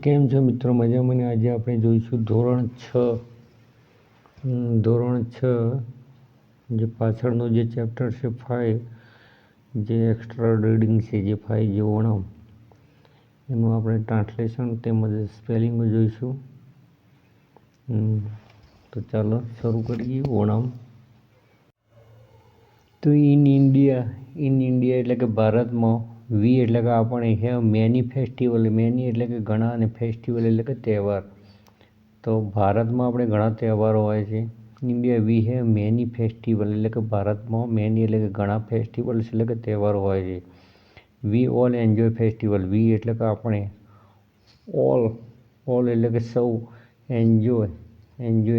કેમ છો મિત્રો? મજામાં ને? આજે આપણે જોઈશું ધોરણ 6 જે પાછળનું જે ચેપ્ટર છે 5 જે એક્સ્ટ્રા રીડિંગ છે જે 5 જે ઓણમ એનું આપણે ટ્રાન્સલેશન તેમજ સ્પેલિંગ જોઈશું. તો ચાલો શરૂ કરીએ. ઓણમ તો ઇન ઇન્ડિયા એટલે કે ભારતમાં વી એટલે કે આપણે હેવ મેની ફેસ્ટિવલ. મેની એટલે કે ઘણા અને ફેસ્ટિવલ એટલે કે તહેવાર. તો ભારતમાં આપણે ઘણા તહેવારો હોય છે. India we have many festival એટલે કે ભારતમાં મેની એટલે કે ઘણા ફેસ્ટિવલ્સ એટલે કે તહેવારો હોય છે. We all enjoy festival. We એટલે કે આપણે, ઓલ એટલે કે સૌ, એન્જોય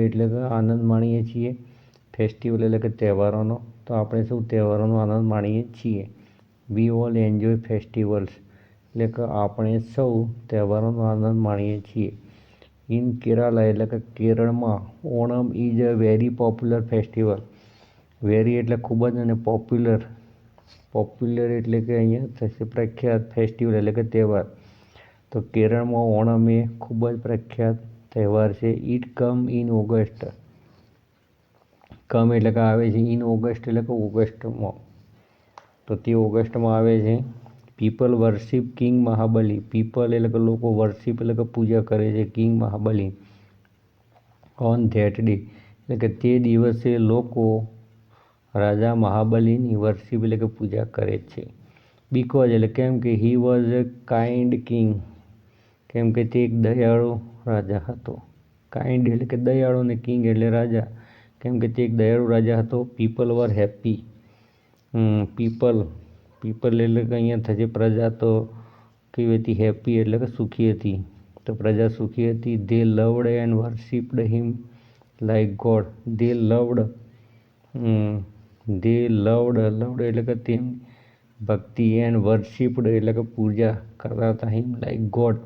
એટલે કે આનંદ માણીએ છીએ, ફેસ્ટિવલ એટલે કે તહેવારોનો. તો આપણે સૌ તહેવારોનો આનંદ માણીએ છીએ. વી ઓલ એન્જોય ફેસ્ટિવલ્સ એટલે કે આપણે સૌ તહેવારોનો આનંદ માણીએ છીએ. ઇન કેરાલા એટલે કે કેરળમાં Onam is a very popular festival. Very એટલે ખૂબ જ અને પોપ્યુલર એટલે કે અહીંયા થશે પ્રખ્યાત, ફેસ્ટિવલ એટલે કે તહેવાર. તો કેરળમાં ઓણમ એ ખૂબ જ પ્રખ્યાત તહેવાર છે. It come in August. Come એટલે કે આવે છે. ઇન ઓગસ્ટ એટલે કે ઓગસ્ટમાં. તો તે ઓગસ્ટમાં આવે છે. People worship king Mahabali. People એટલે કે લોકો, વર્શિપ એટલે કે પૂજા કરે છે king Mahabali. On that day એટલે કે તે દિવસે લોકો રાજા મહાબલીની વર્શિપ એટલે કે પૂજા કરે છે. બીકોઝ એટલે કેમ કે he was a kind king. કેમ કે તે એક દયાળુ રાજા હતો. કાઇન્ડ એટલે કે દયાળુ અને કિંગ એટલે રાજા. કેમ કે તે એક દયાળુ રાજા હતો. પીપલ વર હેપી. પીપલ એટલે કે અહીંયા થશે પ્રજા. તો કેવી હતી? હેપી એટલે કે સુખી હતી. તો પ્રજા સુખી હતી. They loved and worshipped him like god. They loved એટલે કે તેમની ભક્તિ, એન્ડ વર્શિપ્ડ એટલે કે પૂજા કરતા હતા. હિમ લાઈક ગોડ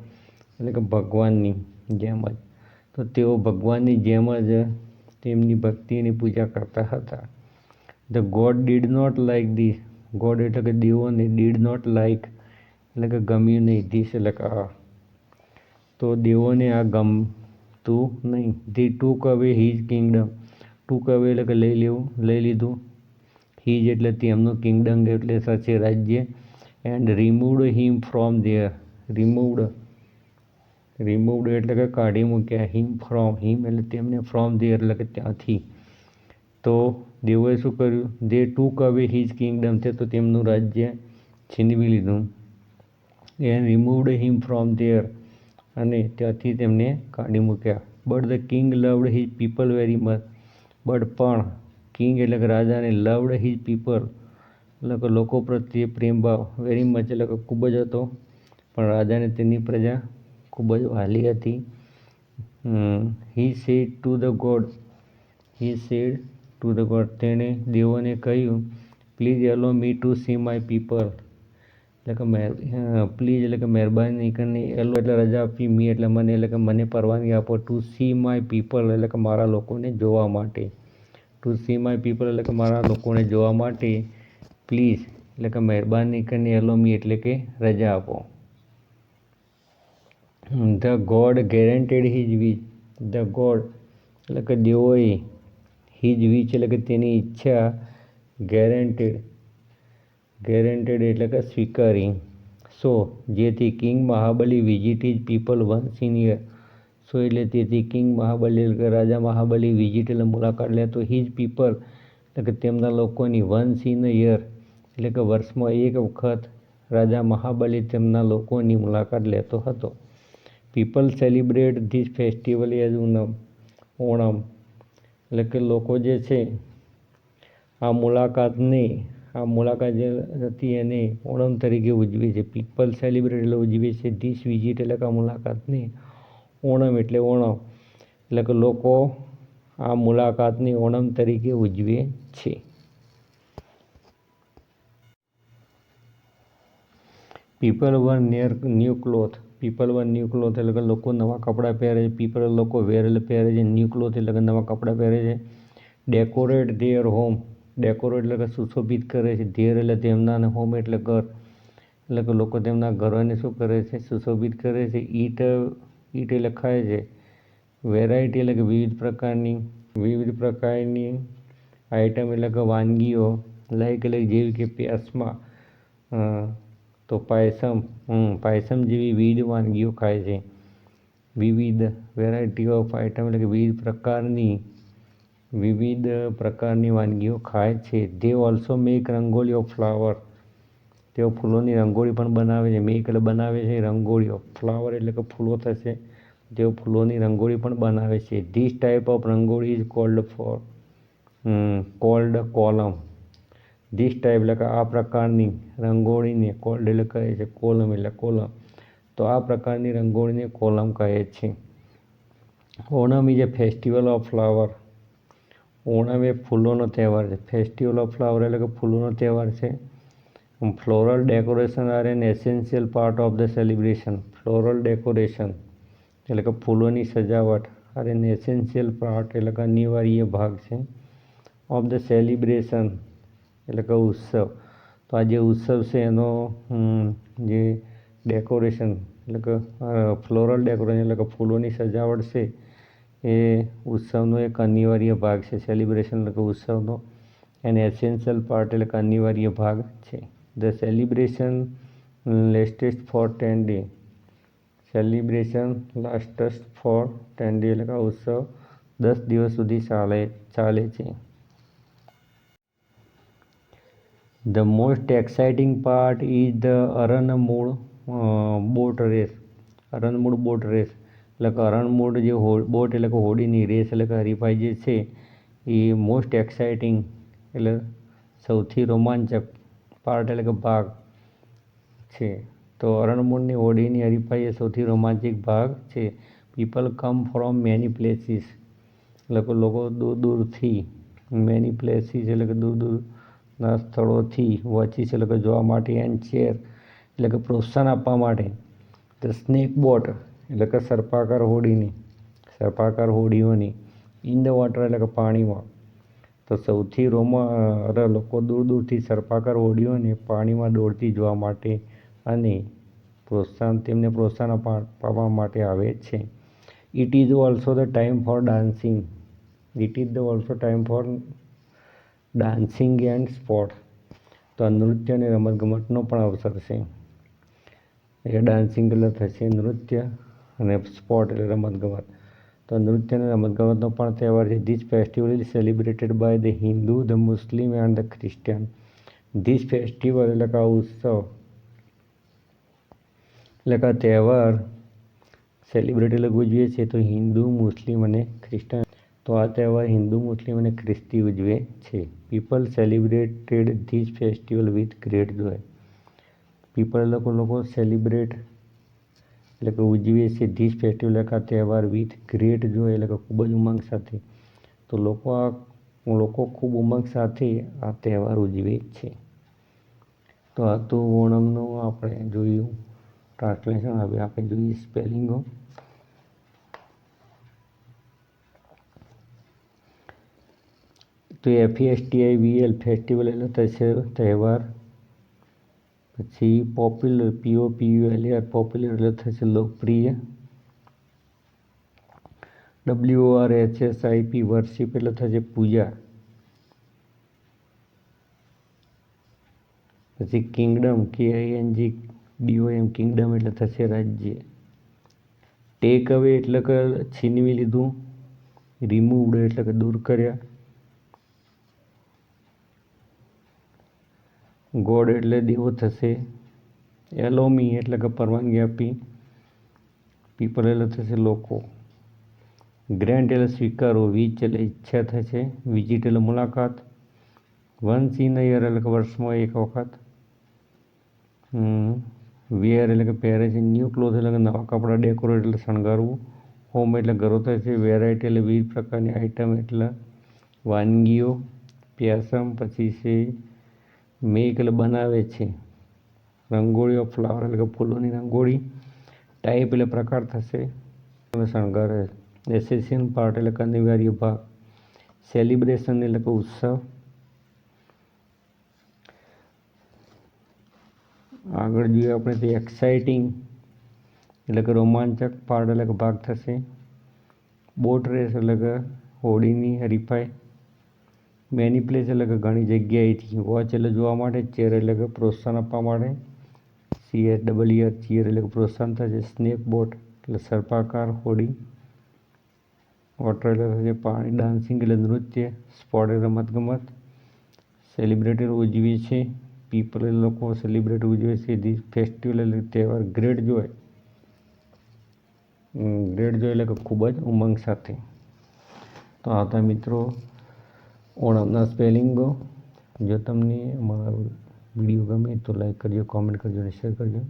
એટલે કે ભગવાનની જેમ જ. તો તેઓ ભગવાનની જેમ જ તેમની ભક્તિની પૂજા કરતા હતા. The god did not like this. God એટલે કે દેવોને, ડીડ નોટ લાઈક એટલે કે ગમ્યું નહીં, ધીસ એટલે કે આ. તો દેવોને આ ગમતું નહીં. ધી ટૂક અવે હિઝ કિંગડમ. ટૂક અવે એટલે કે લઈ લીધું. હિઝ એટલે તેમનું, કિંગડમ એટલે થશે રાજ્ય. And removed him from there. Removed એટલે કે કાઢી મૂક્યા. હિમ એટલે તેમને, ફ્રોમ ધેર એટલે કે ત્યાંથી. તો દેવોએ શું કર્યું? દે ટૂક અવે હિઝ કિંગડમ. તે તો તેમનું રાજ્ય છીનવી લીધું. And removed him from there અને ત્યાંથી તેમને કાઢી મૂક્યા. But the king loved his people very much. પણ કિંગ એટલે કે રાજાને, લવડ હિઝ પીપલ એટલે કે લોકો પ્રત્યે પ્રેમભાવ, વેરી મચ એટલે કે ખૂબ જ હતો. પણ રાજાને તેની પ્રજા ખૂબ જ વહાલી હતી. He said to the god. તેણે દેવોને કહ્યું, please allow me to see my people. એટલે કે પ્લીઝ એટલે કે મહેરબાની કરીને, એલો એટલે રજા આપવી, મી એટલે મને, એટલે કે મને પરવાનગી આપો, ટુ સી માય પીપલ એટલે કે મારા લોકોને જોવા માટે. ટુ સી માય પીપલ એટલે કે મારા લોકોને જોવા માટે. પ્લીઝ એટલે કે મહેરબાની કરીને, એલો મી એટલે કે રજા આપો. The God guaranteed his wish. The God એટલે કે દેવોએ, હિઝ વિશ એટલે કે તેની ઈચ્છા, ગેરંટેડ એટલે કે સ્વીકારી. સો જેથી king Mahabali visit his people once in year. So એટલે તેથી કિંગ મહાબલી એટલે કે રાજા મહાબલી વિઝિટ એટલે મુલાકાત લેતો. હિઝ પીપલ એટલે કે તેમના લોકોની, વન્સ ઇન યર એટલે કે વર્ષમાં એક વખત રાજા મહાબલી તેમના લોકોની મુલાકાત લેતો હતો. People celebrate this festival as Onam એટલે કે લોકો જે છે આ મુલાકાત જે હતી એને ઓણમ તરીકે ઉજવે છે. પીપલ સેલિબ્રેટ એટલે ઉજવે છે. ધીસ વિઝિટ એટલે કે આ મુલાકાતને. ઓણમ એટલે કે લોકો આ મુલાકાતને ઓણમ તરીકે ઉજવે છે. પીપલ વર ન્યૂ ક્લોથ. એટલે કે લોકો નવા કપડાં પહેરે છે. પીપલ લોકો, વેર એટલે પહેરે છે. ન્યૂ ક્લોથ એટલે કે નવા કપડાં પહેરે છે. Decorate there home. ડેકોરેટ એટલે કે સુશોભિત કરે છે. ધેર એટલે તેમના અને હોમ એટલે ઘર. એટલે કે લોકો તેમના ઘરોને શું કરે છે? સુશોભિત કરે છે. ઈટ ઈટ એટલે ખાય છે. વેરાયટી એટલે કે વિવિધ પ્રકારની આઈટમ એટલે કે વાનગીઓ લાઈક એટલે જેવી કે પેસમાં તો પાયસમ જેવી વિવિધ વાનગીઓ ખાય છે. વિવિધ વેરાયટી ઓફ આઈટમ એટલે કે વિવિધ પ્રકારની વાનગીઓ ખાય છે. They also make rangoli of flower. તેઓ ફૂલોની રંગોળી પણ બનાવે છે. મેક એટલે બનાવે છે, રંગોળી ઓફ ફ્લાવર એટલે કે ફૂલો થશે. તેઓ ફૂલોની રંગોળી પણ બનાવે છે. This type of rangoli is called column. This type એટલે કે આ પ્રકારની રંગોળીને કોલ્ડ એટલે કહે છે, કોલમ એટલે કોલમ. તો આ પ્રકારની રંગોળીને કોલમ કહે છે. Onam is a festival of flower. Onam એ ફૂલોનો તહેવાર છે. ફેસ્ટિવલ ઓફ ફ્લાવર એટલે કે ફૂલોનો તહેવાર છે. Floral decoration are an essential part of the celebration. Floral decoration એટલે કે ફૂલોની સજાવટ આર એન એસેન્શિયલ પાર્ટ એટલે કે અનિવાર્ય ભાગ છે ઓફ ધ સેલિબ્રેશન એટલે કે ઉત્સવ. તો આ જે ઉત્સવ છે એનો જે ડેકોરેશન એટલે કે ફ્લોરલ ડેકોરેશન એટલે કે ફૂલોની સજાવટ છે એ ઉત્સવનો એક અનિવાર્ય ભાગ છે. સેલિબ્રેશન એટલે કે ઉત્સવનો એન એસેન્શિયલ પાર્ટ એટલે કે અનિવાર્ય ભાગ છે. The celebration lasts for 10 days. Celebration lasts for 10 days એટલે કે ઉત્સવ 10 દિવસ સુધી ચાલે છે. The most exciting part is the Aranmul boat race. Aranmula boat race એટલે કે અરણમૂળ જે બોટ એટલે કે હોડીની રેસ એટલે કે હરીફાઈ જે છે એ મોસ્ટ એક્સાઇટિંગ એટલે સૌથી રોમાંચક પાર્ટ એટલે કે ભાગ છે. તો અરણમૂળની હોડીની હરીફાઈ એ સૌથી રોમાંચક ભાગ છે. People come from many places એટલે કે લોકો દૂર દૂરથી મેની પ્લેસીસ એટલે કે દૂર દૂરના સ્થળોથી વોચીસ એટલે કે જોવા માટે એન્ડ ચેર એટલે કે પ્રોત્સાહન આપવા માટે. ધ સ્નેક બોટ એટલે કે સર્પાકાર હોડીઓની ઇન ધ વોટર એટલે કે પાણીમાં. તો સૌથી લોકો દૂર દૂરથી સર્પાકાર હોડીઓને પાણીમાં દોડતી જોવા માટે અને તેમને પ્રોત્સાહન આપવા માટે આવે છે. It is also the time for dancing. It is the also time for dancing and sports. તો આ નૃત્ય અને રમતગમતનો પણ અવસર છે. એટલે ડાન્સિંગ એટલે થશે નૃત્ય અને સ્પોર્ટ એટલે રમતગમત. તો નૃત્ય અને રમતગમતનો પણ તહેવાર છે. This festival is celebrated by the Hindu, the Muslim and the Christian. This festival એટલે કે આ ઉત્સવ એટલે કે આ તહેવાર સેલિબ્રેટ એટલે ઉજવીએ છીએ તો હિન્દુ, મુસ્લિમ અને ક્રિશ્ચન. તો આ તહેવાર હિન્દુ, મુસ્લિમ અને ખ્રિસ્તી ઉજવે છે. People celebrated this festival with great Joy. People લોકો સેલિબ્રેટ એટલે કે ઉજવીએ છીએ ધીસ ફેસ્ટિવલ એટલે કે આ તહેવાર વિથ ગ્રેટ જોય એટલે કે ખૂબ જ ઉમંગ સાથે. તો લોકો ખૂબ ઉમંગ સાથે આ તહેવાર ઉજવે છે. તો આ તો ઓણમનું આપણે જોયું ટ્રાન્સલેશન. હવે આપણે જોઈએ સ્પેલિંગો. તો FESTIVAL ફેસ્ટિવલ એટલે થશે તહેવાર. પછી પોપ્યુલર POPULAR પોપ્યુલર એટલે થશે લોકપ્રિય. WORSHIP વર્શિપ એટલે થશે પૂજા. પછી કિંગડમ KINGDOM કિંગડમ એટલે થશે રાજ્ય. ટેક અવે એટલે કે છીનવી લીધું. રિમૂવડ એટલે કે દૂર કર્યા. ગોડ એટલે દેવો થશે. એલોમી એટલે કે પરવાનગી આપી. પીપલ એટલે થશે લોકો. ગ્રેન્ટ એટલે સ્વીકારો. વિચ એટલે ઈચ્છા થશે. વિઝિટ એટલે મુલાકાત. વન્સ ઇન અ યર એટલે કે વર્ષમાં એક વખત. વેર એટલે કે પહેરે છે. ન્યૂ ક્લોથ એટલે કે નવા કપડાં. ડેકોરેટ એટલે શણગારવું. હોમ એટલે ઘરો થશે. વેરાયટી એટલે વિવિધ પ્રકારની આઈટમ એટલે વાનગીઓ. પેસમ પછી છે મેક એટલે બનાવે છે. રંગોળી ઓફ ફ્લાવર એટલે કે ફૂલોની રંગોળી. ટાઈપ એટલે પ્રકાર થશે. શણગારે. એસેન્શિયલ પાર્ટ એટલે કે અનિવાર્ય ભાગ. સેલિબ્રેશન એટલે કે ઉત્સવ. આગળ જોઈએ આપણે તો એક્સાઇટિંગ એટલે કે રોમાંચક પાર્ટ એટલે કે ભાગ થશે. બોટ રેસ એટલે કે હોડીની હરીફાઈ. મેની પ્લેસ એટલે કે ઘણી જગ્યાએથી. વોચ એટલે જોવા માટે. ચેર એટલે કે પ્રોત્સાહન આપવા માટે. CHEER ચીયર એટલે કે પ્રોત્સાહન થશે. સ્નેક બોટ એટલે સર્પાકાર હોડી. વોટર એટલે થશે પાણી. ડાન્સિંગ એટલે નૃત્ય. સ્પોર્ટ એટલે રમતગમત. સેલિબ્રેટેડ ઉજવે છે. પીપલ એટલે લોકો. સેલિબ્રેટ ઉજવે છે. ધી ફેસ્ટિવલ એટલે તહેવાર. ગ્રેટ જોય એટલે કે ખૂબ જ ઉમંગ સાથે. તો આ હતા મિત્રો ઓણમના સ્પેલિંગો. જો તમને અમારા વિડીયો ગમે તો લાઈક કરજો, કોમેન્ટ કરજો અને શેર કરજો.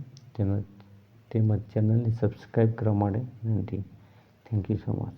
તેમજ ચેનલને સબસ્ક્રાઈબ કરવા માટે વિનંતી. Thank you so much.